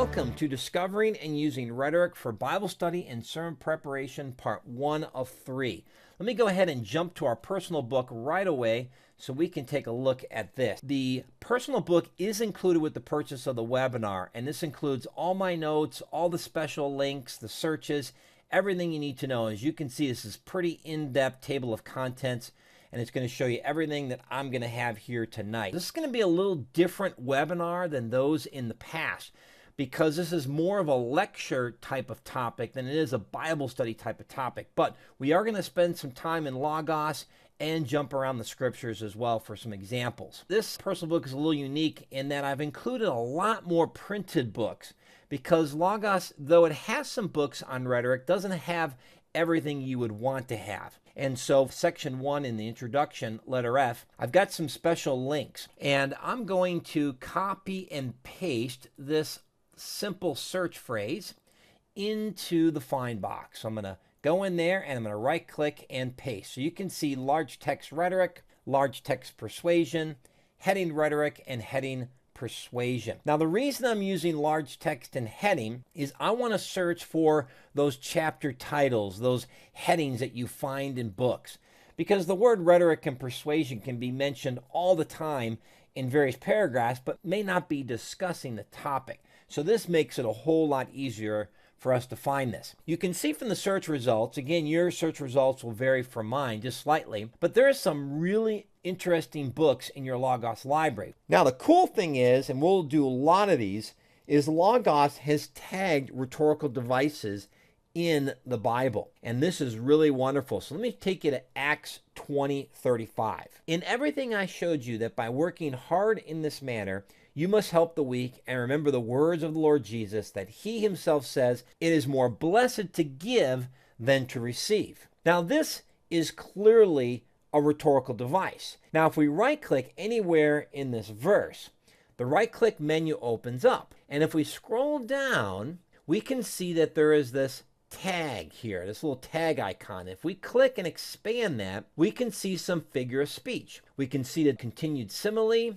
Welcome to Discovering and Using Rhetoric for Bible Study and Sermon Preparation, Part 1 of 3. Let me go ahead and jump to our personal book right away so we can take a look at this. The personal book is included with the purchase of the webinar, and this includes all my notes, all the special links, the searches, everything you need to know. As you can see, this is a pretty in-depth table of contents, and it's going to show you everything that I'm going to have here tonight. This is going to be a little different webinar than those in the past, because this is more of a lecture type of topic than it is a Bible study type of topic. But we are going to spend some time in Logos and jump around the scriptures as well for some examples. This personal book is a little unique in that I've included a lot more printed books, because Logos, though it has some books on rhetoric, doesn't have everything you would want to have. And so section 1 in the introduction, letter F, I've got some special links, and I'm going to copy and paste this simple search phrase into the find box. So I'm going to go in there and I'm going to right click and paste. So you can see large text rhetoric, large text persuasion, heading rhetoric, and heading persuasion. Now the reason I'm using large text and heading is I want to search for those chapter titles, those headings that you find in books, because the word rhetoric and persuasion can be mentioned all the time in various paragraphs but may not be discussing the topic. So this makes it a whole lot easier for us to find this. You can see from the search results, again, your search results will vary from mine just slightly, but there are some really interesting books in your Logos library. Now the cool thing is, and we'll do a lot of these, is Logos has tagged rhetorical devices in the Bible. And this is really wonderful. So let me take you to Acts 20:35. In everything I showed you that by working hard in this manner, you must help the weak, and remember the words of the Lord Jesus, that he himself says, it is more blessed to give than to receive. Now this is clearly a rhetorical device. Now if we right click anywhere in this verse, the right click menu opens up. And if we scroll down, we can see that there is this tag here, this little tag icon. If we click and expand that, we can see some figure of speech. We can see the continued simile.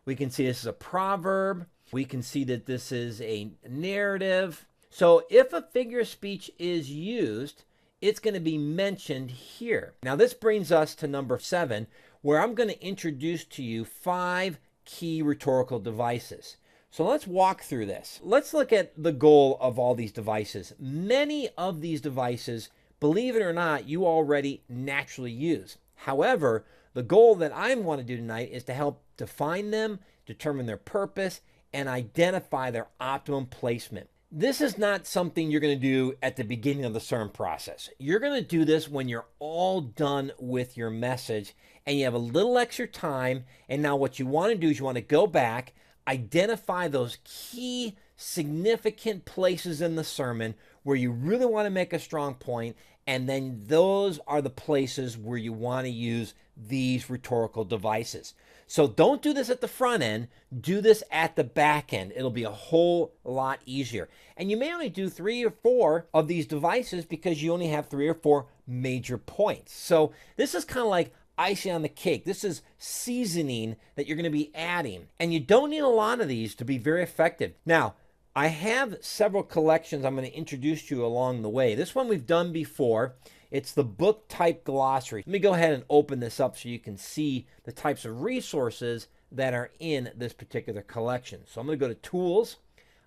We can see this is a proverb. We can see that this is a narrative. So if a figure of speech is used, it's going to be mentioned here. Now this brings us to number 7, where I'm going to introduce to you 5 key rhetorical devices. So let's walk through this. Let's look at the goal of all these devices. Many of these devices, believe it or not, you already naturally use. However, the goal that I want to do tonight is to help define them, determine their purpose, and identify their optimum placement. This is not something you're going to do at the beginning of the sermon process. You're going to do this when you're all done with your message and you have a little extra time. And now what you want to do is you want to go back, identify those key significant places in the sermon where you really want to make a strong point, and then those are the places where you want to use these rhetorical devices. So don't do this at the front end, do this at the back end. It'll be a whole lot easier. And you may only do 3 or 4 of these devices because you only have 3 or 4 major points. So this is kind of like icing on the cake. This is seasoning that you're going to be adding. And you don't need a lot of these to be very effective. Now, I have several collections I'm going to introduce you along the way. This one we've done before. It's the book type glossary. Let me go ahead and open this up so you can see the types of resources that are in this particular collection. So I'm going to go to Tools.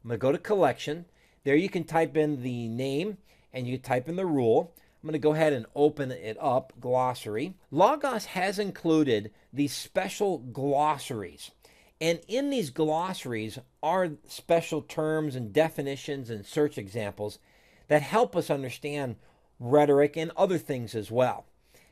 I'm going to go to Collection. There you can type in the name and you type in the rule. I'm going to go ahead and open it up, Glossary. Logos has included these special glossaries. And in these glossaries are special terms and definitions and search examples that help us understand rhetoric and other things as well.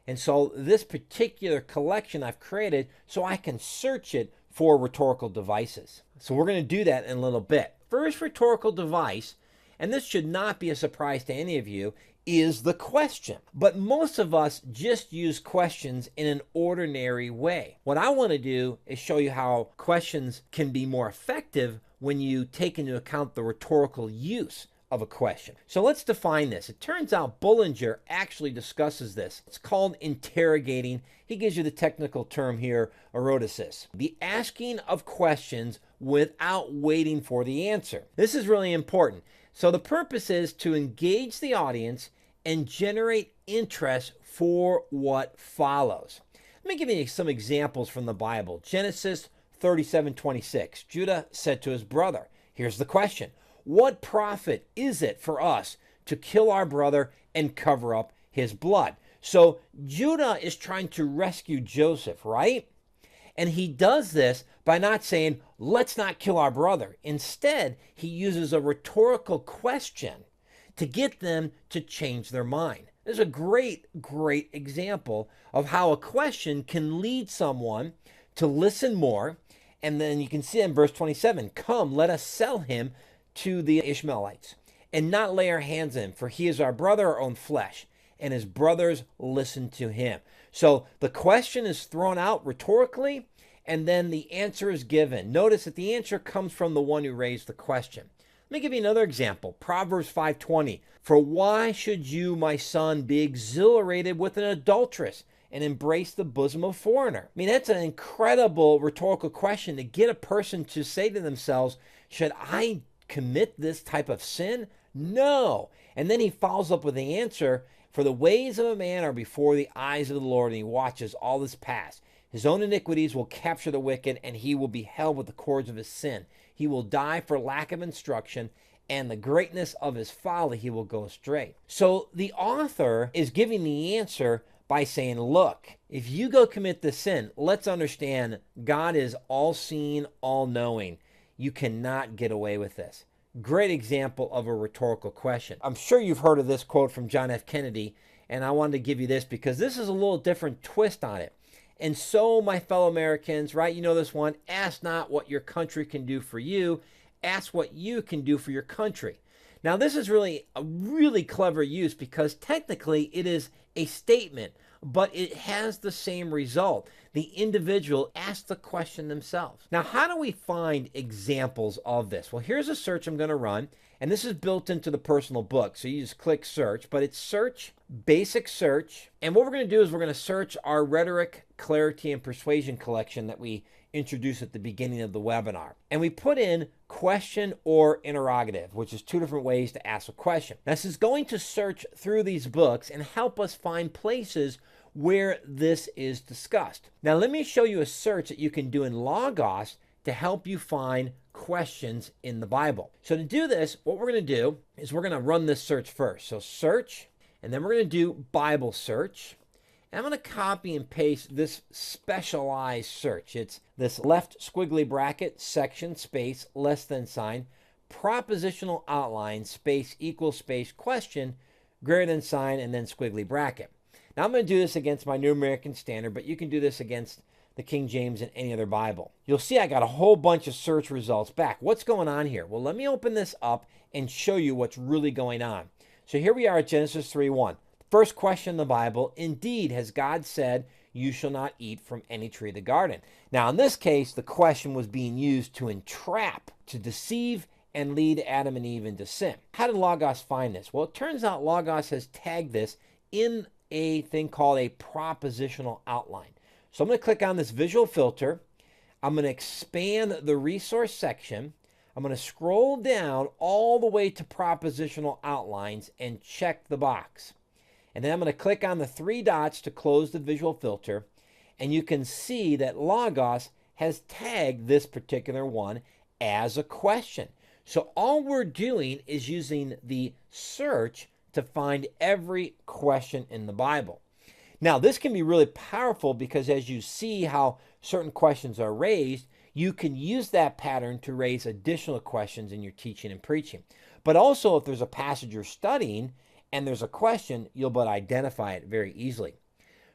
And so this particular collection I've created so I can search it for rhetorical devices. So we're going to do that in a little bit. First rhetorical device, and this should not be a surprise to any of you, is the question. But most of us just use questions in an ordinary way. What I want to do is show you how questions can be more effective when you take into account the rhetorical use of a question. So let's define this. It turns out Bullinger actually discusses this. It's called interrogating. He gives you the technical term here, eroticis. The asking of questions without waiting for the answer. This is really important. So the purpose is to engage the audience and generate interest for what follows. Let me give you some examples from the Bible. Genesis 37:26. Judah said to his brother, here's the question, what profit is it for us to kill our brother and cover up his blood? So Judah is trying to rescue Joseph, right? And he does this by not saying, let's not kill our brother. Instead, he uses a rhetorical question to get them to change their mind. This is a great example of how a question can lead someone to listen more. And then you can see in verse 27, come, let us sell him to the Ishmaelites and not lay our hands on him, for he is our brother, our own flesh. And his brothers listened to him. So the question is thrown out rhetorically, and then the answer is given. Notice that the answer comes from the one who raised the question. Let me give you another example. Proverbs 5:20. For why should you, my son, be exhilarated with an adulteress and embrace the bosom of a foreigner? I mean, that's an incredible rhetorical question to get a person to say to themselves, should I commit this type of sin? No. And then he follows up with the answer, for the ways of a man are before the eyes of the Lord, and he watches all this pass. His own iniquities will capture the wicked, and he will be held with the cords of his sin. He will die for lack of instruction, and the greatness of his folly he will go astray. So the author is giving the answer by saying, look, if you go commit this sin, let's understand God is all-seeing, all-knowing. You cannot get away with this. Great example of a rhetorical question. I'm sure you've heard of this quote from John F. Kennedy, and I wanted to give you this because this is a little different twist on it. And so, my fellow Americans, right, you know this one, ask not what your country can do for you, ask what you can do for your country. Now, this is really a really clever use because technically it is a statement, but it has the same result. The individual asks the question themselves. Now, how do we find examples of this? Well, here's a search I'm going to run, and this is built into the personal book. So you just click search, but it's search, basic search. And what we're going to do is we're going to search our Rhetoric, Clarity, and Persuasion collection that we introduced at the beginning of the webinar. And we put in question or interrogative, which is two different ways to ask a question. Now, this is going to search through these books and help us find places where this is discussed. Now, let me show you a search that you can do in Logos to help you find questions in the Bible. So to do this, what we're going to do is we're going to run this search first. So search, and then we're going to do Bible search. And I'm going to copy and paste this specialized search. It's this left squiggly bracket, section, space, less than sign, propositional outline, space, equal space, question, greater than sign, and then squiggly bracket. Now I'm going to do this against my New American Standard, but you can do this against the King James and any other Bible. You'll see I got a whole bunch of search results back. What's going on here? Well, let me open this up and show you what's really going on. So here we are at Genesis 3:1. First question in the Bible, indeed, has God said, you shall not eat from any tree of the garden? Now, in this case, the question was being used to entrap, to deceive, and lead Adam and Eve into sin. How did Logos find this? Well, it turns out Logos has tagged this in a thing called a propositional outline. So I'm going to click on this visual filter. I'm going to expand the resource section. I'm going to scroll down all the way to propositional outlines and check the box. And then I'm going to click on the three dots to close the visual filter. And you can see that Logos has tagged this particular one as a question. So all we're doing is using the search to find every question in the Bible. Now, this can be really powerful because as you see how certain questions are raised, you can use that pattern to raise additional questions in your teaching and preaching. But also, if there's a passage you're studying and there's a question, you'll be able to identify it very easily.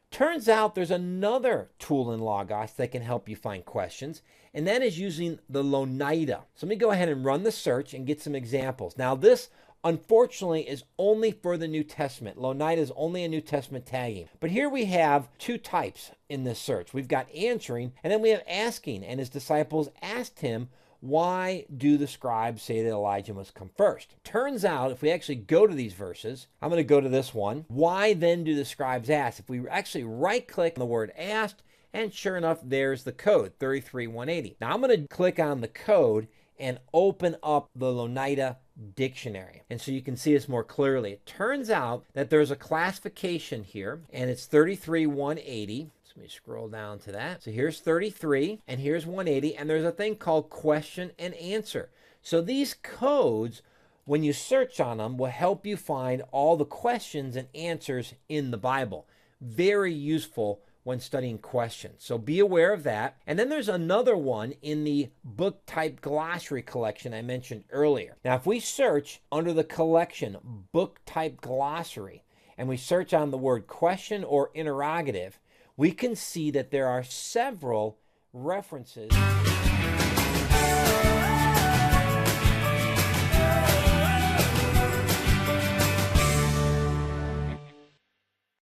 Turns out there's another tool in Logos that can help you find questions, and that is using the Loneita. So let me go ahead and run the search and get some examples. Now, this unfortunately is only for the New Testament. Loneita is only a New Testament tagging. But here we have two types in this search. We've got answering, and then we have asking. And his disciples asked him, Why do the scribes say that Elijah must come first? Turns out, if we actually go to these verses, I'm going to go to this one. Why then do the scribes ask? If we actually right-click on the word asked, and sure enough, there's the code, 33-180. Now I'm going to click on the code and open up the Lounsida dictionary. And so you can see this more clearly. It turns out that there's a classification here, and it's 33-180. Let me scroll down to that. So here's 33 and here's 180, and there's a thing called question and answer. So these codes, when you search on them, will help you find all the questions and answers in the Bible. Very useful when studying questions. So be aware of that. And then there's another one in the book type glossary collection I mentioned earlier. Now, if we search under the collection book type glossary and we search on the word question or interrogative, we can see that there are several references